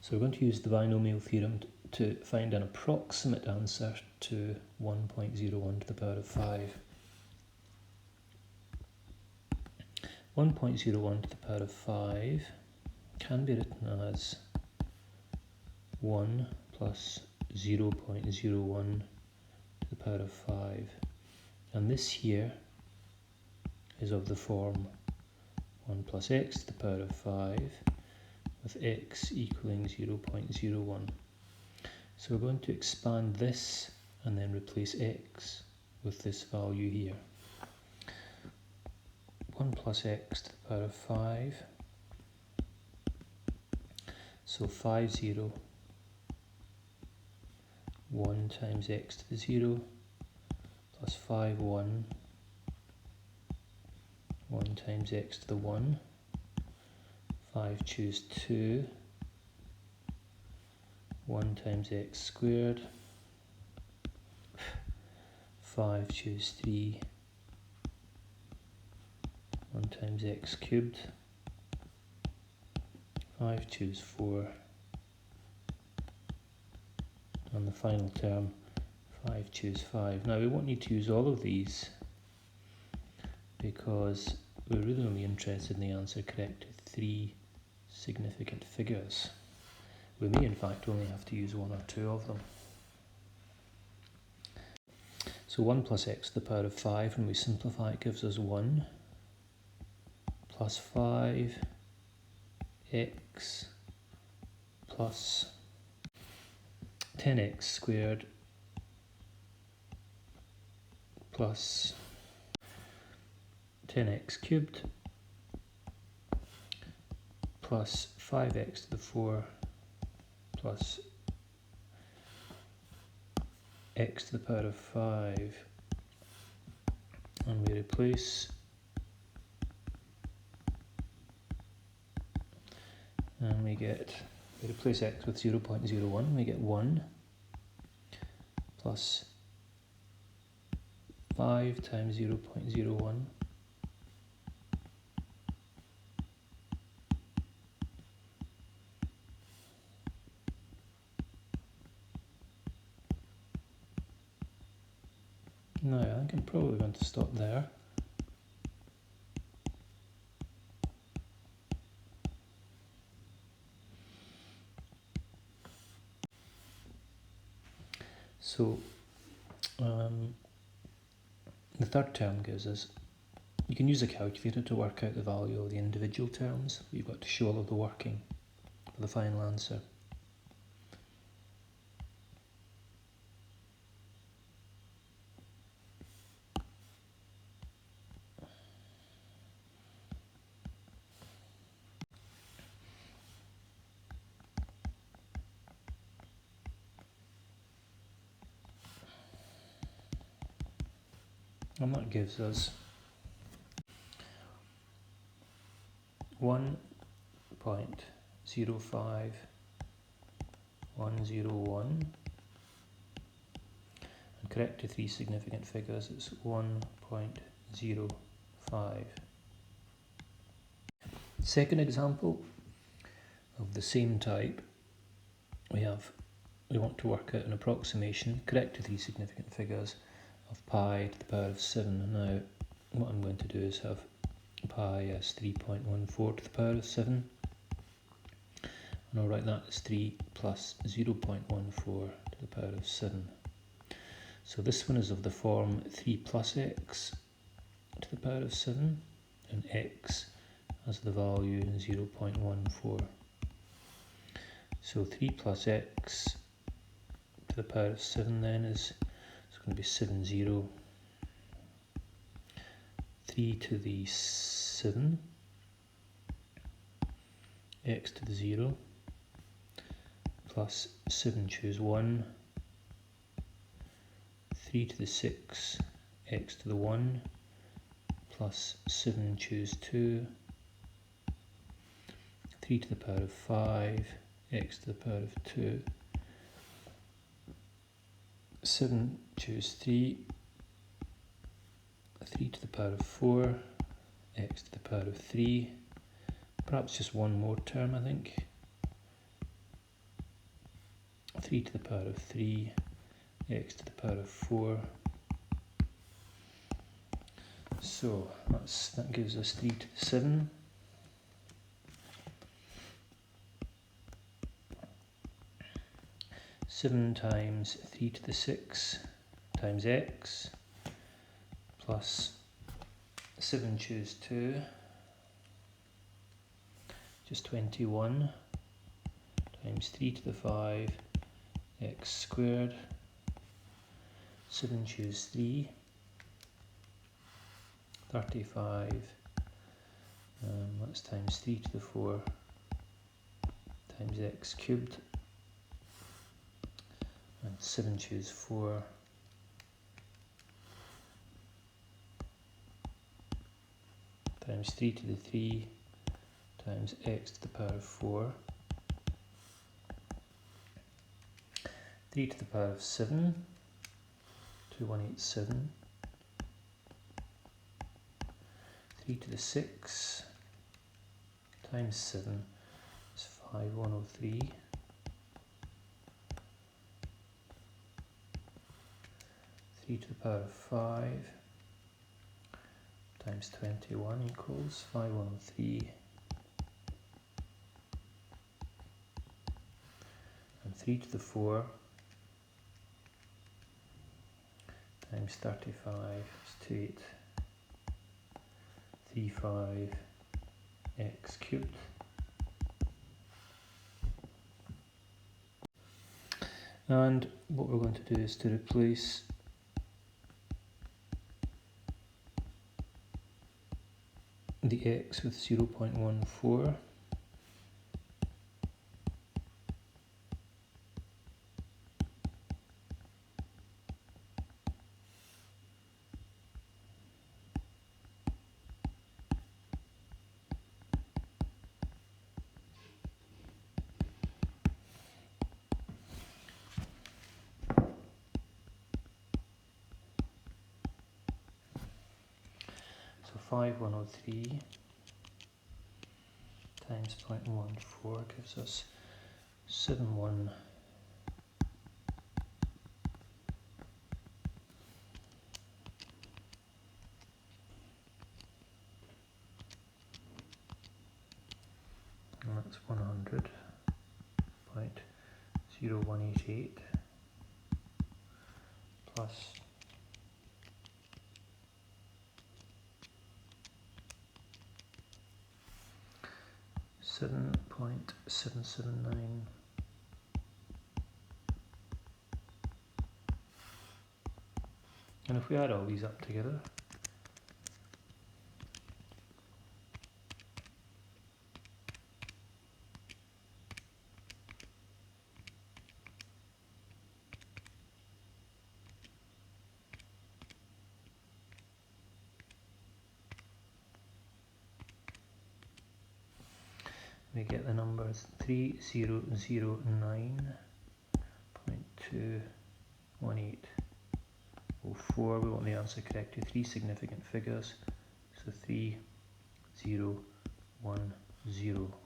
So we're going to use the binomial theorem to find an approximate answer to 1.01 to the power of 5. 1.01 to the power of 5 can be written as 1 plus 0.01 to the power of 5. And this here is of the form 1 plus x to the power of 5 with x equaling 0.01. So we're going to expand this and then replace x with this value here. 1 plus x to the power of 5. So 5, 0, 1 times x to the 0, plus 5, 1, 1 times x to the 1, 5 choose 2, 1 times x squared, 5 choose 3, 1 times x cubed, 5 choose 4, and the final term 5 choose 5. Now we won't need to use all of these because we're really only interested in the answer correct to 3 significant figures. We may in fact only have to use 1 or 2 of them. So 1 plus x to the power of 5, when we simplify it gives us 1 plus 5 x plus 10x squared plus 10x cubed plus 5x to the 4 plus x to the power of 5, and we replace, and we replace x with 0.01, we get 1 plus 5 times 0.01 Now, I think I'm probably going to stop there. So, the third term gives us, you can use a calculator to work out the value of the individual terms. You've got to show all of the working for the final answer. And that gives us 1.05101, and correct to 3 significant figures, it's 1.05. Second example of the same type, we want to work out an approximation, correct to 3 significant figures, of pi to the power of 7. Now, what I'm going to do is have pi as 3.14 to the power of 7, and I'll write that as 3 plus 0.14 to the power of 7. So this one is of the form 3 plus x to the power of 7, and x has the value 0.14. So 3 plus x to the power of 7 then is going to be 70, 3 to the 7, x to the 0, plus 7 choose 1, 3 to the 6, x to the 1, plus 7 choose 2, 3 to the power of 5, x to the power of 2, 7 choose 3, 3 to the power of 4, x to the power of 3, perhaps just one more term I think, 3 to the power of 3, x to the power of 4. So that gives us 3 to the 7. Seven times 3 to the 6 times x plus 7 choose 2, just 21, times 3 to the 5 x squared, 7 choose 3, 35, that's times 3 to the 4 times x cubed, and 7 choose 4, times 3 to the 3 times x to the power of 4, 3 to the power of 7, 2187, 3 to the 6 times 7 is 5103, 3 to the power of 5 times 21 equals 5103, and 3 to the 4 times 35 is 2835 x cubed. And what we're going to do is to replace the x with 0.14, so 5103 times 0.14 gives us 71. And that's 100.0188 plus 7.779. And if we add all these up together, we get the numbers 3009.21804. We want the answer correct to 3 significant figures, so 3010.